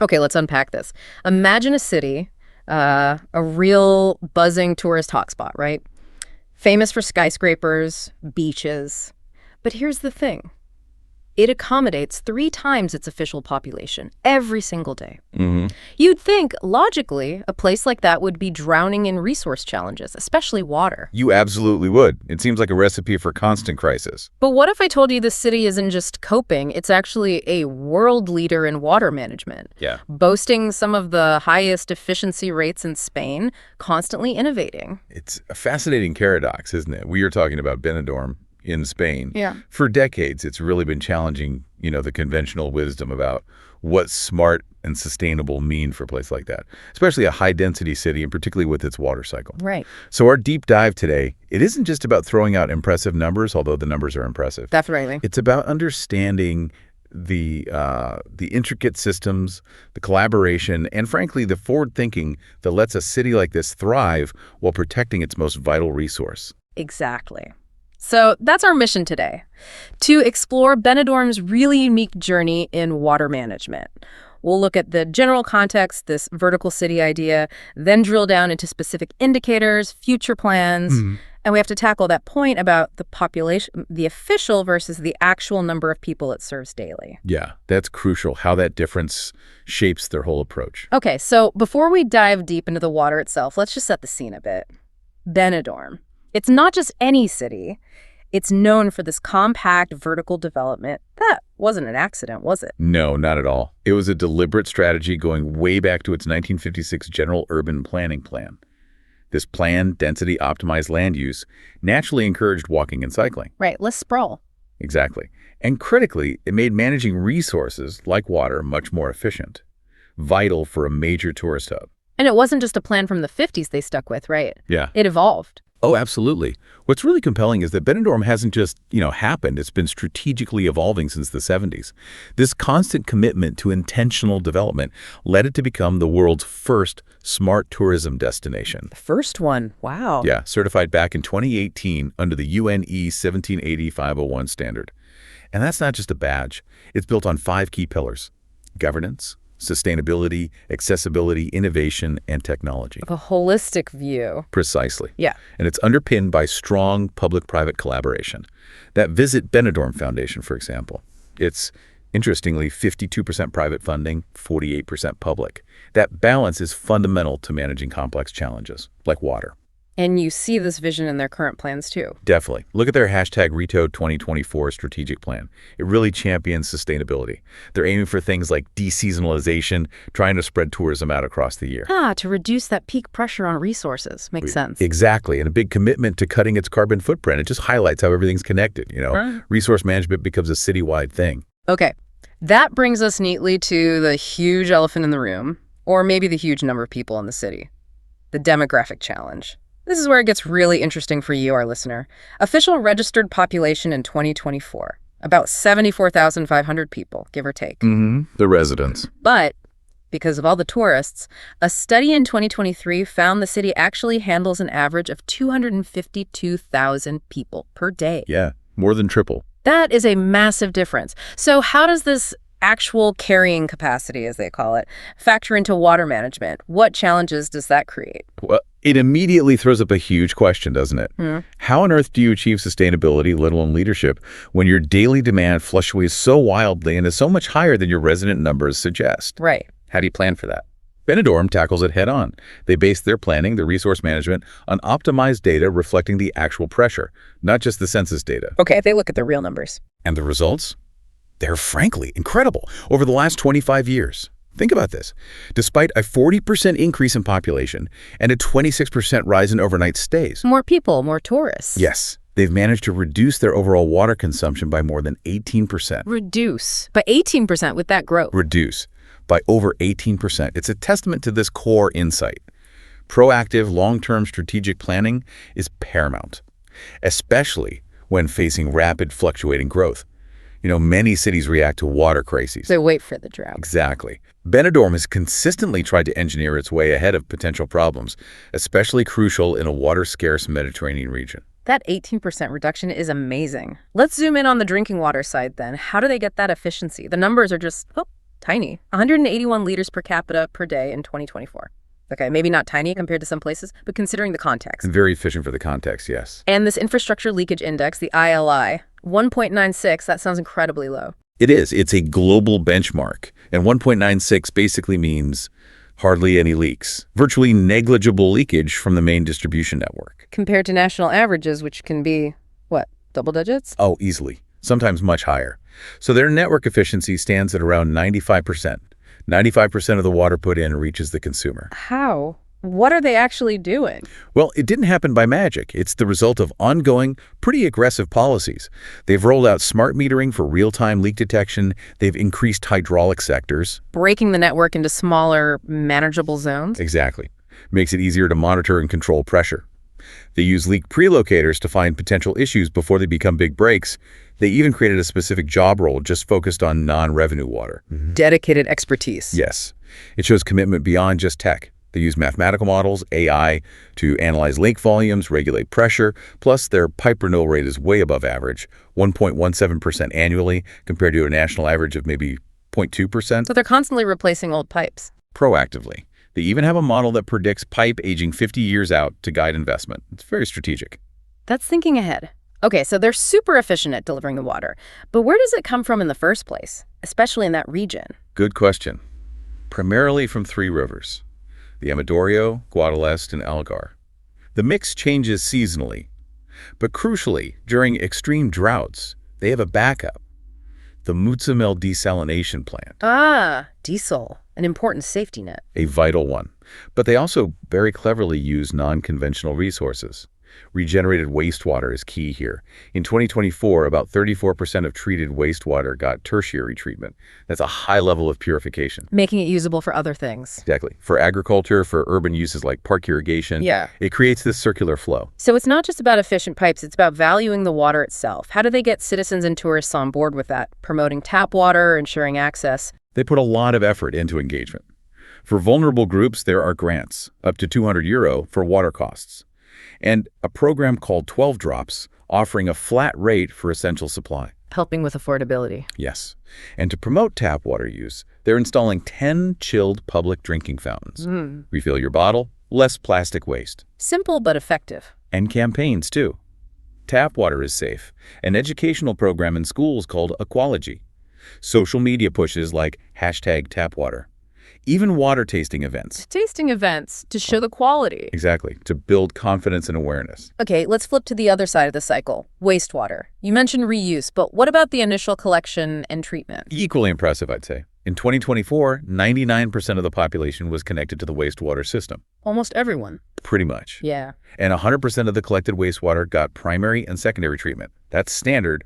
Okay, let's unpack this. Imagine a city, a real buzzing tourist hotspot, right? Famous for skyscrapers, beaches. But here's the thing. It accommodates 3 times its official population every single day. Hmm. You'd think, logically, a place like that would be drowning in resource challenges, especially water. You absolutely would. It seems like a recipe for constant crisis. But what if I told you the city isn't just coping, it's actually a world leader in water management, Yeah. boasting some of the highest efficiency rates in Spain, constantly innovating? It's a fascinating paradox, isn't it? We are talking about Benidorm in Spain. Yeah. For decades, it's really been challenging, the conventional wisdom about what smart and sustainable mean for a place like that, especially a high-density city, and particularly with its water cycle. Right. So our deep dive today, it isn't just about throwing out impressive numbers, although the numbers are impressive. Definitely. It's about understanding the intricate systems, the collaboration, and frankly, the forward thinking that lets a city like this thrive while protecting its most vital resource. Exactly. So that's our mission today, to explore Benidorm's really unique journey in water management. We'll look at the general context, this vertical city idea, then drill down into specific indicators, future plans, and we have to tackle that point about the population, the official versus the actual number of people it serves daily. Yeah, that's crucial, how that difference shapes their whole approach. Okay, so before we dive deep into the water itself, let's just set the scene a bit. Benidorm. It's not just any city. It's known for this compact vertical development. That wasn't an accident, was it? No, not at all. It was a deliberate strategy going way back to its 1956 General Urban Planning Plan. This plan, density-optimized land use, naturally encouraged walking and cycling. Right, less sprawl. Exactly. And critically, it made managing resources, like water, much more efficient, vital for a major tourist hub. And it wasn't just a plan from the 50s they stuck with, right? Yeah. It evolved. Oh, absolutely. What's really compelling is that Benidorm hasn't just, happened. It's been strategically evolving since the 70s. This constant commitment to intentional development led it to become the world's first smart tourism destination. The first one, wow. Yeah, certified back in 2018 under the UNE 1780-501 standard. And that's not just a badge. It's built on 5 key pillars: governance, sustainability, accessibility, innovation, and technology. A holistic view. Precisely. Yeah. And it's underpinned by strong public-private collaboration. That Visit Benidorm Foundation, for example, it's, interestingly, 52% private funding, 48% public. That balance is fundamental to managing complex challenges, like water. And you see this vision in their current plans, too. Definitely. Look at their hashtag Reto 2024 strategic plan. It really champions sustainability. They're aiming for things like deseasonalization, trying to spread tourism out across the year. To reduce that peak pressure on resources. Makes sense. Exactly. And a big commitment to cutting its carbon footprint. It just highlights how everything's connected, Right. Resource management becomes a citywide thing. Okay. That brings us neatly to the huge elephant in the room, or maybe the huge number of people in the city. The demographic challenge. This is where it gets really interesting for you, our listener. Official registered population in 2024, about 74,500 people, give or take. The residents. But because of all the tourists, a study in 2023 found the city actually handles an average of 252,000 people per day. Yeah, more than triple. That is a massive difference. So how does this actual carrying capacity, as they call it, factor into water management? What challenges does that create? Well, it immediately throws up a huge question, doesn't it? How on earth do you achieve sustainability, let alone leadership, when your daily demand fluctuates so wildly and is so much higher than your resident numbers suggest? Right. How do you plan for that? Benidorm tackles it head on. They base their planning, their resource management, on optimized data reflecting the actual pressure, not just the census data. Okay, they look at the real numbers. And the results? They're frankly incredible. Over the last 25 years, think about this. Despite a 40% increase in population and a 26% rise in overnight stays. More people, more tourists. Yes, they've managed to reduce their overall water consumption by more than 18%. Reduce. By 18% with that growth. Reduce by over 18%. It's a testament to this core insight. Proactive, long-term strategic planning is paramount, especially when facing rapid fluctuating growth. Many cities react to water crises. They wait for the drought. Exactly. Benidorm has consistently tried to engineer its way ahead of potential problems, especially crucial in a water-scarce Mediterranean region. That 18% reduction is amazing. Let's zoom in on the drinking water side then. How do they get that efficiency? The numbers are just, Tiny. 181 liters per capita per day in 2024. Okay, maybe not tiny compared to some places, but considering the context. And very efficient for the context, yes. And this infrastructure leakage index, the ILI, 1.96, that sounds incredibly low. It is. It's a global benchmark. And 1.96 basically means hardly any leaks. Virtually negligible leakage from the main distribution network. Compared to national averages, which can be, what, double digits? Oh, easily. Sometimes much higher. So their network efficiency stands at around 95%. 95% of the water put in reaches the consumer. How? What are they actually doing? Well, it didn't happen by magic. It's the result of ongoing, pretty aggressive policies. They've rolled out smart metering for real-time leak detection. They've increased hydraulic sectors. Breaking the network into smaller, manageable zones? Exactly. Makes it easier to monitor and control pressure. They use leak prelocators to find potential issues before they become big breaks. They even created a specific job role just focused on non-revenue water. Dedicated expertise. Yes. It shows commitment beyond just tech. They use mathematical models, AI, to analyze lake volumes, regulate pressure, plus their pipe renewal rate is way above average, 1.17% annually, compared to a national average of maybe 0.2%. So they're constantly replacing old pipes. Proactively. They even have a model that predicts pipe aging 50 years out to guide investment. It's very strategic. That's thinking ahead. Okay, so they're super efficient at delivering the water. But where does it come from in the first place, especially in that region? Good question. Primarily from three rivers: the Amadoreo, Guadalest, and Algar. The mix changes seasonally, but crucially, during extreme droughts, they have a backup: the Muzamel desalination plant. Ah, diesel, an important safety net. A vital one. But they also very cleverly use non-conventional resources. Regenerated wastewater is key here. In 2024, about 34% of treated wastewater got tertiary treatment. That's a high level of purification. Making it usable for other things. Exactly. For agriculture, for urban uses like park irrigation. Yeah. It creates this circular flow. So it's not just about efficient pipes, it's about valuing the water itself. How do they get citizens and tourists on board with that? Promoting tap water, ensuring access. They put a lot of effort into engagement. For vulnerable groups, there are grants, up to €200 for water costs, and a program called 12 Drops, offering a flat rate for essential supply. Helping with affordability. Yes. And to promote tap water use, they're installing 10 chilled public drinking fountains. Refill your bottle, less plastic waste. Simple but effective. And campaigns, too. Tap water is safe. An educational program in schools called Aquology. Social media pushes like #tapwater. Even water tasting events. Tasting events to show the quality. Exactly, to build confidence and awareness. Okay, let's flip to the other side of the cycle, wastewater. You mentioned reuse, but what about the initial collection and treatment? Equally impressive, I'd say. In 2024, 99% of the population was connected to the wastewater system. Almost everyone. Pretty much. Yeah. And 100% of the collected wastewater got primary and secondary treatment. That's standard,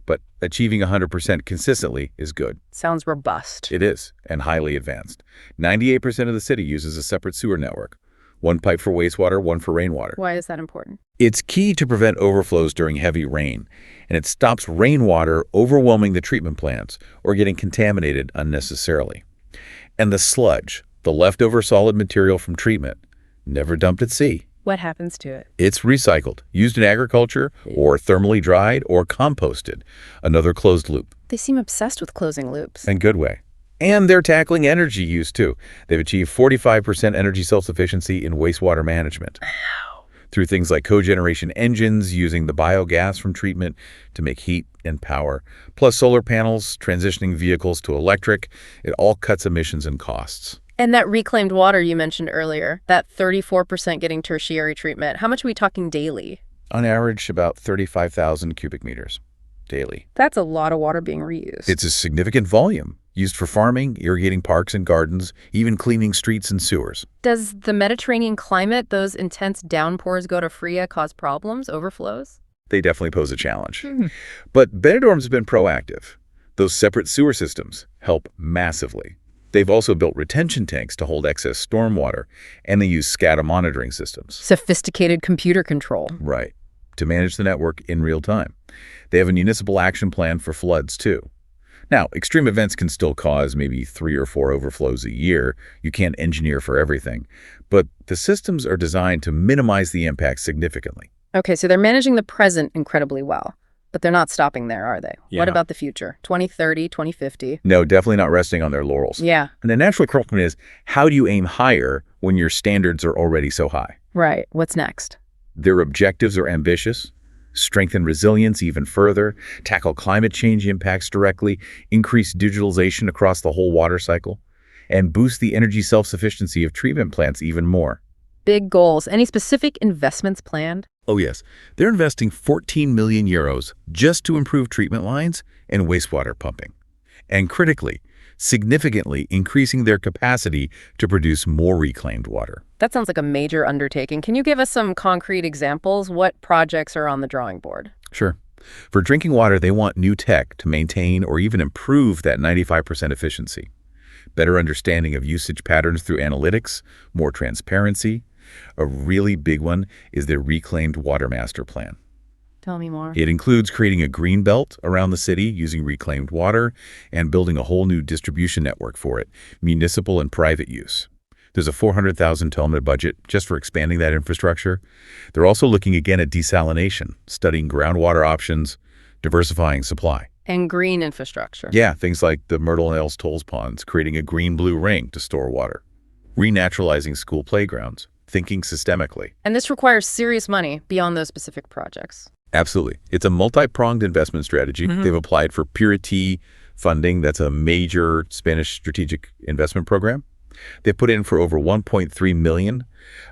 but achieving 100% consistently is good. Sounds robust. It is, and highly advanced. 98% of the city uses a separate sewer network. One pipe for wastewater, one for rainwater. Why is that important? It's key to prevent overflows during heavy rain, and it stops rainwater overwhelming the treatment plants or getting contaminated unnecessarily. And the sludge, the leftover solid material from treatment, never dumped at sea. What happens to it? It's recycled, used in agriculture, or thermally dried, or composted. Another closed loop. They seem obsessed with closing loops. In a good way. And they're tackling energy use, too. They've achieved 45% energy self-sufficiency in wastewater management. Wow. Through things like cogeneration engines, using the biogas from treatment to make heat and power, plus solar panels, transitioning vehicles to electric. It all cuts emissions and costs. And that reclaimed water you mentioned earlier, that 34% getting tertiary treatment, how much are we talking daily? On average, about 35,000 cubic meters daily. That's a lot of water being reused. It's a significant volume, used for farming, irrigating parks and gardens, even cleaning streets and sewers. Does the Mediterranean climate, those intense downpours go to Fria, cause problems, overflows? They definitely pose a challenge. But Benidorm's been proactive. Those separate sewer systems help massively. They've also built retention tanks to hold excess stormwater, and they use SCADA monitoring systems. Sophisticated computer control. Right, to manage the network in real time. They have a municipal action plan for floods, too. Now, extreme events can still cause maybe 3 or 4 overflows a year. You can't engineer for everything. But the systems are designed to minimize the impact significantly. Okay, so they're managing the present incredibly well. But they're not stopping there, are they? Yeah. What about the future? 2030, 2050? No, definitely not resting on their laurels. Yeah. And the natural question is, how do you aim higher when your standards are already so high? Right. What's next? Their objectives are ambitious: strengthen resilience even further, tackle climate change impacts directly, increase digitalization across the whole water cycle, and boost the energy self-sufficiency of treatment plants even more. Big goals. Any specific investments planned? Oh yes, they're investing 14 million euros just to improve treatment lines and wastewater pumping. And critically, significantly increasing their capacity to produce more reclaimed water. That sounds like a major undertaking. Can you give us some concrete examples? What projects are on the drawing board? Sure. For drinking water, they want new tech to maintain or even improve that 95% efficiency. Better understanding of usage patterns through analytics, more transparency. A really big one is their Reclaimed Water Master Plan. Tell me more. It includes creating a green belt around the city using reclaimed water and building a whole new distribution network for it, municipal and private use. There's a 400,000 Talmud budget just for expanding that infrastructure. They're also looking again at desalination, studying groundwater options, diversifying supply. And green infrastructure. Yeah, things like the Myrtle and Els Tolls ponds, creating a green-blue ring to store water. Renaturalizing school playgrounds, thinking systemically. And this requires serious money beyond those specific projects. Absolutely. It's a multi-pronged investment strategy. They've applied for Purity funding. That's a major Spanish strategic investment program. They put in for over 1.3 million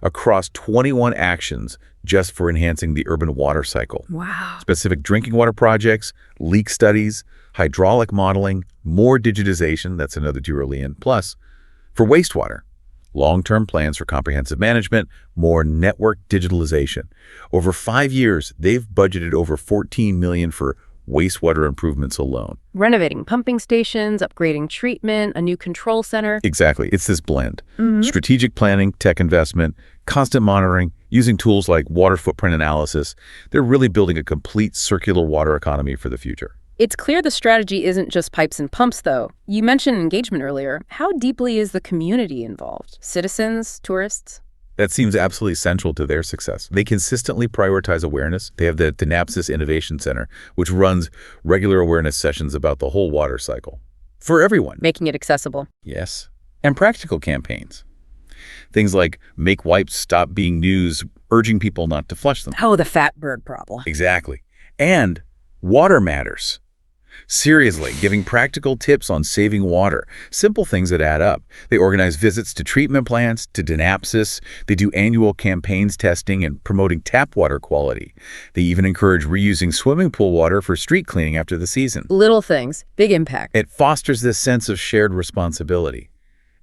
across 21 actions just for enhancing the urban water cycle. Wow. Specific drinking water projects, leak studies, hydraulic modeling, more digitization, that's another Tyrolean, plus for wastewater, long-term plans for comprehensive management, more network digitalization. Over 5 years, they've budgeted over 14 million for wastewater improvements alone. Renovating pumping stations, upgrading treatment, a new control center. Exactly. It's this blend. Strategic planning, tech investment, constant monitoring, using tools like water footprint analysis. They're really building a complete circular water economy for the future. It's clear the strategy isn't just pipes and pumps, though. You mentioned engagement earlier. How deeply is the community involved? Citizens, tourists? That seems absolutely central to their success. They consistently prioritize awareness. They have the Dynapsis Innovation Center, which runs regular awareness sessions about the whole water cycle. For everyone. Making it accessible. Yes. And practical campaigns. Things like make wipes stop being news, urging people not to flush them. Oh, the fat bird problem. Exactly. And water matters. Seriously, giving practical tips on saving water, simple things that add up. They organize visits to treatment plants, to Dynapsis. They do annual campaigns testing and promoting tap water quality. They even encourage reusing swimming pool water for street cleaning after the season. Little things, big impact. It fosters this sense of shared responsibility.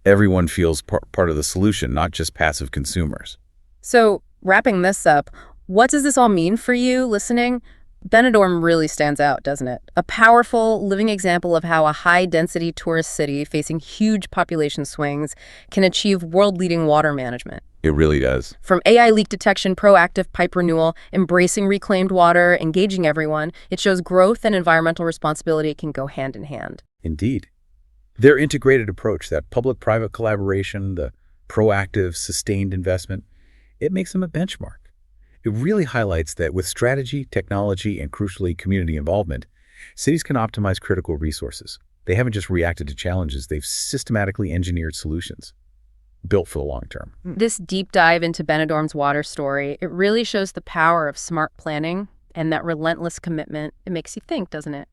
Everyone feels part of the solution, not just passive consumers. So, wrapping this up, what does this all mean for you listening? Benidorm really stands out, doesn't it? A powerful, living example of how a high-density tourist city facing huge population swings can achieve world-leading water management. It really does. From AI leak detection, proactive pipe renewal, embracing reclaimed water, engaging everyone, it shows growth and environmental responsibility can go hand in hand. Indeed. Their integrated approach, that public-private collaboration, the proactive, sustained investment, it makes them a benchmark. It really highlights that with strategy, technology, and crucially community involvement, cities can optimize critical resources. They haven't just reacted to challenges, they've systematically engineered solutions built for the long term. This deep dive into Benidorm's water story, it really shows the power of smart planning and that relentless commitment. It makes you think, doesn't it?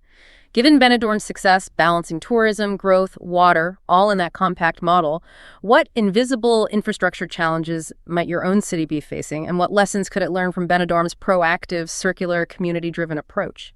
Given Benidorm's success balancing tourism, growth, water, all in that compact model, what invisible infrastructure challenges might your own city be facing, and what lessons could it learn from Benidorm's proactive, circular, community-driven approach?